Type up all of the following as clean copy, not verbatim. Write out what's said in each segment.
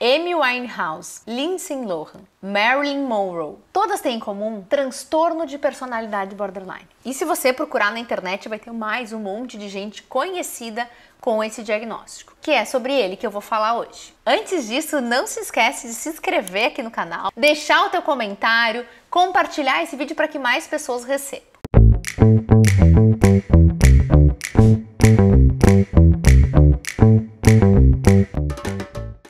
Amy Winehouse, Lindsay Lohan, Marilyn Monroe. Todas têm em comum transtorno de personalidade borderline. E se você procurar na internet, vai ter mais um monte de gente conhecida com esse diagnóstico, que é sobre ele que eu vou falar hoje. Antes disso, não se esquece de se inscrever aqui no canal, deixar o teu comentário, compartilhar esse vídeo para que mais pessoas recebam.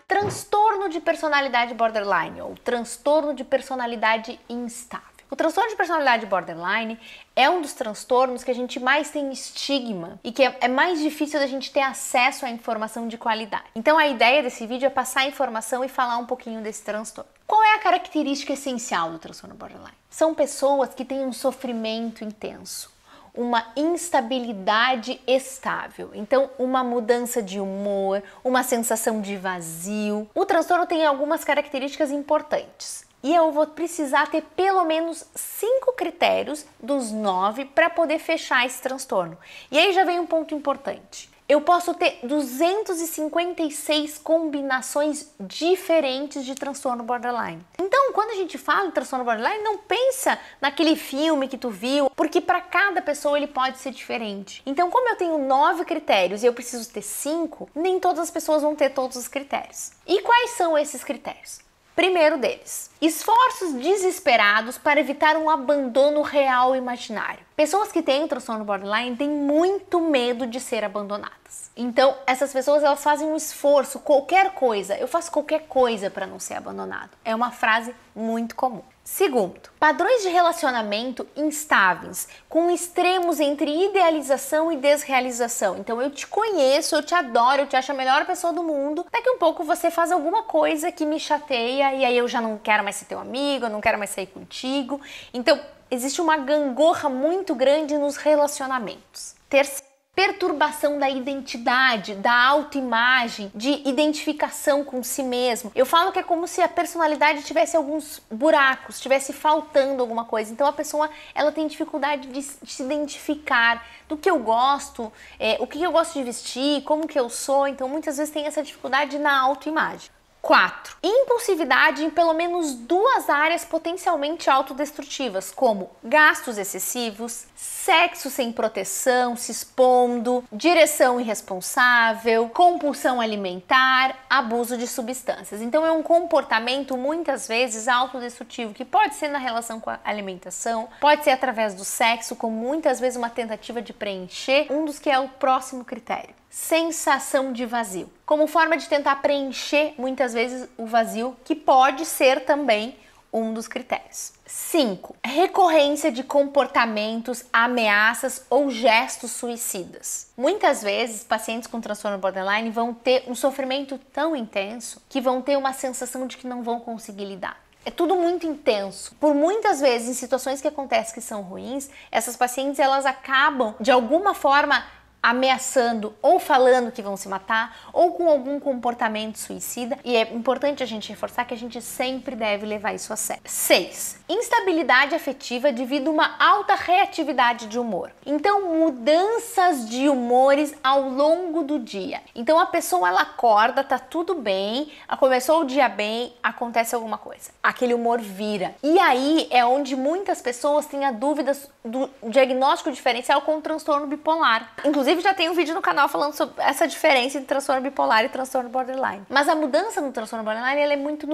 Transtorno de personalidade borderline ou transtorno de personalidade instável. O transtorno de personalidade borderline é um dos transtornos que a gente mais tem estigma e que é mais difícil da gente ter acesso à informação de qualidade. Então a ideia desse vídeo é passar a informação e falar um pouquinho desse transtorno. Qual é a característica essencial do transtorno borderline? São pessoas que têm um sofrimento intenso, uma instabilidade estável, então uma mudança de humor, uma sensação de vazio. O transtorno tem algumas características importantes. E eu vou precisar ter pelo menos 5 critérios dos 9 para poder fechar esse transtorno. E aí já vem um ponto importante. Eu posso ter 256 combinações diferentes de transtorno borderline. Então, quando a gente fala em transtorno borderline, não pensa naquele filme que tu viu, porque para cada pessoa ele pode ser diferente. Então, como eu tenho 9 critérios e eu preciso ter 5, nem todas as pessoas vão ter todos os critérios. E quais são esses critérios? Primeiro deles, esforços desesperados para evitar um abandono real e imaginário. Pessoas que têm o transtorno borderline têm muito medo de ser abandonadas. Então, essas pessoas elas fazem um esforço, qualquer coisa. Eu faço qualquer coisa para não ser abandonado. É uma frase muito comum. Segundo, padrões de relacionamento instáveis, com extremos entre idealização e desrealização. Então eu te conheço, eu te adoro, eu te acho a melhor pessoa do mundo. Daqui a um pouco você faz alguma coisa que me chateia e aí eu já não quero mais ser teu amigo, eu não quero mais sair contigo. Então existe uma gangorra muito grande nos relacionamentos. Terceiro, perturbação da identidade, da autoimagem, de identificação com si mesmo. Eu falo que é como se a personalidade tivesse alguns buracos, estivesse faltando alguma coisa. Então a pessoa ela tem dificuldade de se identificar do que eu gosto, o que eu gosto de vestir, como que eu sou. Então muitas vezes tem essa dificuldade na autoimagem. 4. Impulsividade em pelo menos 2 áreas potencialmente autodestrutivas, como gastos excessivos, sexo sem proteção, se expondo, direção irresponsável, compulsão alimentar, abuso de substâncias. Então é um comportamento muitas vezes autodestrutivo, que pode ser na relação com a alimentação, pode ser através do sexo, com muitas vezes uma tentativa de preencher um dos que é o próximo critério. Sensação de vazio, como forma de tentar preencher muitas vezes o vazio, que pode ser também um dos critérios. 5. Recorrência de comportamentos, ameaças ou gestos suicidas. Muitas vezes, pacientes com transtorno borderline vão ter um sofrimento tão intenso que vão ter uma sensação de que não vão conseguir lidar. É tudo muito intenso. Por muitas vezes, em situações que acontecem que são ruins, essas pacientes elas acabam, de alguma forma, ameaçando ou falando que vão se matar ou com algum comportamento suicida, e é importante a gente reforçar que a gente sempre deve levar isso a sério. 6. Instabilidade afetiva devido a uma alta reatividade de humor. Então, mudanças de humores ao longo do dia. Então, a pessoa ela acorda, tá tudo bem, começou o dia bem, acontece alguma coisa. Aquele humor vira. E aí é onde muitas pessoas têm a dúvida do diagnóstico diferencial com o transtorno bipolar. Inclusive, já tem um vídeo no canal falando sobre essa diferença entre transtorno bipolar e transtorno borderline. Mas a mudança no transtorno borderline ela é muito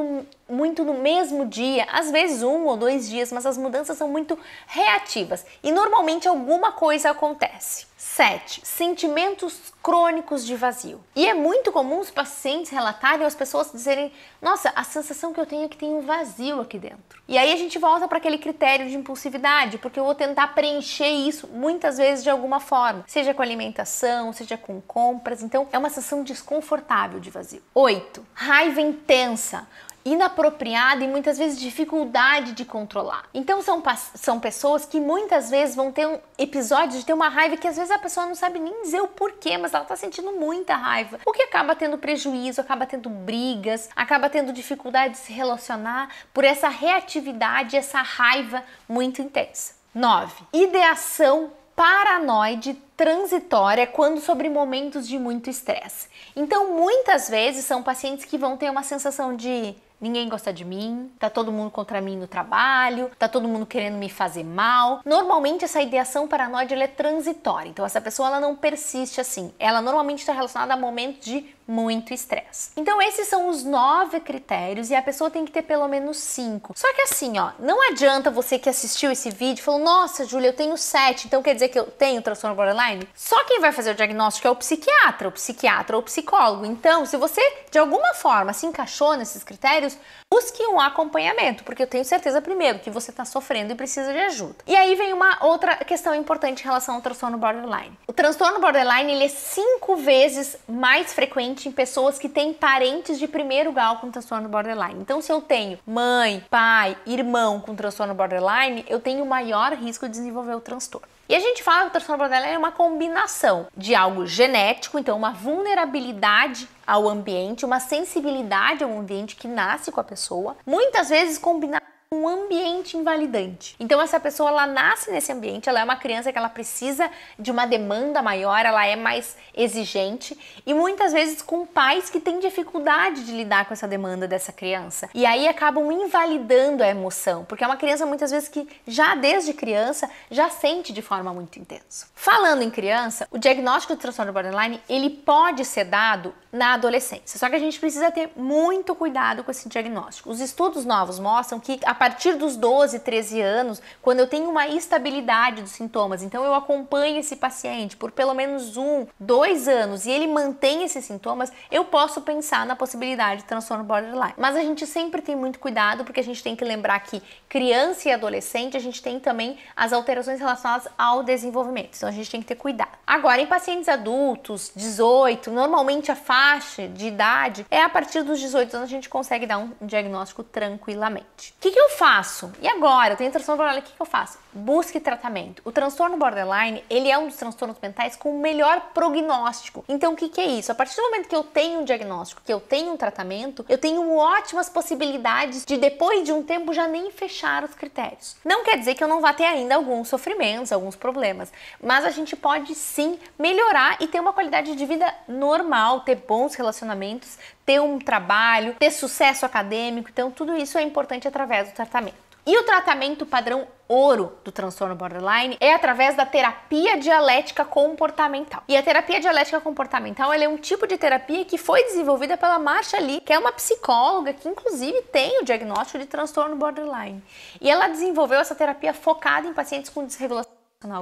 no mesmo dia, às vezes 1 ou 2 dias, mas as mudanças são muito reativas e normalmente alguma coisa acontece. 7. Sentimentos crônicos de vazio. E é muito comum os pacientes relatarem, as pessoas dizerem: nossa, a sensação que eu tenho é que tem um vazio aqui dentro. E aí a gente volta para aquele critério de impulsividade, porque eu vou tentar preencher isso muitas vezes de alguma forma, seja com alimentação, seja com compras. Então é uma sensação desconfortável de vazio. 8. Raiva intensa, inapropriada e muitas vezes dificuldade de controlar. Então são pessoas que muitas vezes vão ter um episódio de ter uma raiva que às vezes a pessoa não sabe nem dizer o porquê, mas ela tá sentindo muita raiva, o que acaba tendo prejuízo, acaba tendo brigas, acaba tendo dificuldade de se relacionar por essa reatividade, essa raiva muito intensa. 9. Ideação paranoide transitória quando sobre momentos de muito estresse. Então, muitas vezes são pacientes que vão ter uma sensação de ninguém gosta de mim, tá todo mundo contra mim no trabalho, tá todo mundo querendo me fazer mal. Normalmente essa ideação paranoide ela é transitória, então essa pessoa ela não persiste assim. Ela normalmente está relacionada a momentos de muito estresse. Então esses são os 9 critérios e a pessoa tem que ter pelo menos 5. Só que assim, ó, não adianta você que assistiu esse vídeo e falou, nossa, Júlia, eu tenho 7, então quer dizer que eu tenho transtorno borderline? Só quem vai fazer o diagnóstico é o psiquiatra ou o psicólogo. Então, se você de alguma forma se encaixou nesses critérios, busque um acompanhamento, porque eu tenho certeza, primeiro, que você está sofrendo e precisa de ajuda. E aí vem uma outra questão importante em relação ao transtorno borderline. O transtorno borderline, ele é 5 vezes mais frequente em pessoas que têm parentes de primeiro grau com transtorno borderline. Então, se eu tenho mãe, pai, irmão com transtorno borderline, eu tenho maior risco de desenvolver o transtorno. E a gente fala que o transtorno borderline é uma combinação de algo genético, então uma vulnerabilidade ao ambiente, uma sensibilidade ao ambiente que nasce com a pessoa, muitas vezes combinado com um ambiente invalidante. Então essa pessoa ela nasce nesse ambiente, ela é uma criança que ela precisa de uma demanda maior, ela é mais exigente e muitas vezes com pais que têm dificuldade de lidar com essa demanda dessa criança. E aí acabam invalidando a emoção, porque é uma criança muitas vezes que já desde criança já sente de forma muito intensa. Falando em criança, o diagnóstico do transtorno borderline, ele pode ser dado na adolescência, só que a gente precisa ter muito cuidado com esse diagnóstico. Os estudos novos mostram que a partir dos 12, 13 anos, quando eu tenho uma estabilidade dos sintomas, então eu acompanho esse paciente por pelo menos 1, 2 anos e ele mantém esses sintomas, eu posso pensar na possibilidade de transtorno borderline. Mas a gente sempre tem muito cuidado, porque a gente tem que lembrar que criança e adolescente, a gente tem também as alterações relacionadas ao desenvolvimento, então a gente tem que ter cuidado. Agora, em pacientes adultos, 18, normalmente a faixa de idade é a partir dos 18 anos a gente consegue dar um diagnóstico tranquilamente. O que eu faço? E agora? Eu tenho transtorno borderline, o que eu faço? Busque tratamento. O transtorno borderline, ele é um dos transtornos mentais com o melhor prognóstico. Então, o que é isso? A partir do momento que eu tenho um diagnóstico, que eu tenho um tratamento, eu tenho ótimas possibilidades de, depois de um tempo, já nem fechar os critérios. Não quer dizer que eu não vá ter ainda alguns sofrimentos, alguns problemas, mas a gente pode sim melhorar e ter uma qualidade de vida normal, ter bons relacionamentos, ter um trabalho, ter sucesso acadêmico. Então, tudo isso é importante através do tratamento. E o tratamento padrão ouro do transtorno borderline é através da terapia dialética comportamental. E a terapia dialética comportamental ela é um tipo de terapia que foi desenvolvida pela Marsha Litt, que é uma psicóloga que inclusive tem o diagnóstico de transtorno borderline. E ela desenvolveu essa terapia focada em pacientes com desregulação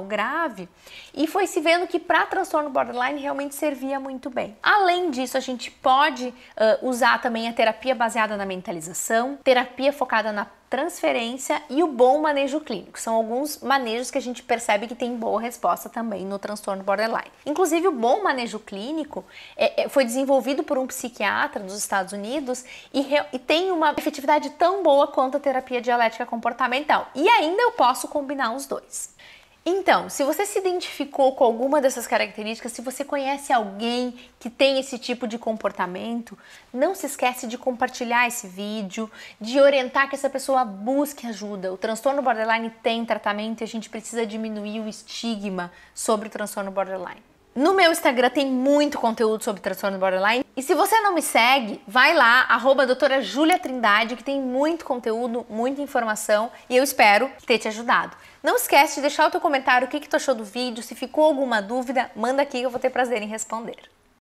grave e foi se vendo que para transtorno borderline realmente servia muito bem. Além disso, a gente pode usar também a terapia baseada na mentalização, terapia focada na transferência e o bom manejo clínico. São alguns manejos que a gente percebe que tem boa resposta também no transtorno borderline. Inclusive, o bom manejo clínico foi desenvolvido por um psiquiatra dos Estados Unidos e tem uma efetividade tão boa quanto a terapia dialética comportamental. E ainda eu posso combinar os dois. Então, se você se identificou com alguma dessas características, se você conhece alguém que tem esse tipo de comportamento, não se esquece de compartilhar esse vídeo, de orientar que essa pessoa busque ajuda. O transtorno borderline tem tratamento e a gente precisa diminuir o estigma sobre o transtorno borderline. No meu Instagram tem muito conteúdo sobre transtorno borderline. E se você não me segue, vai lá, @doutora Júlia Trindade, que tem muito conteúdo, muita informação e eu espero ter te ajudado. Não esquece de deixar o teu comentário, o que tu achou do vídeo, se ficou alguma dúvida, manda aqui que eu vou ter prazer em responder.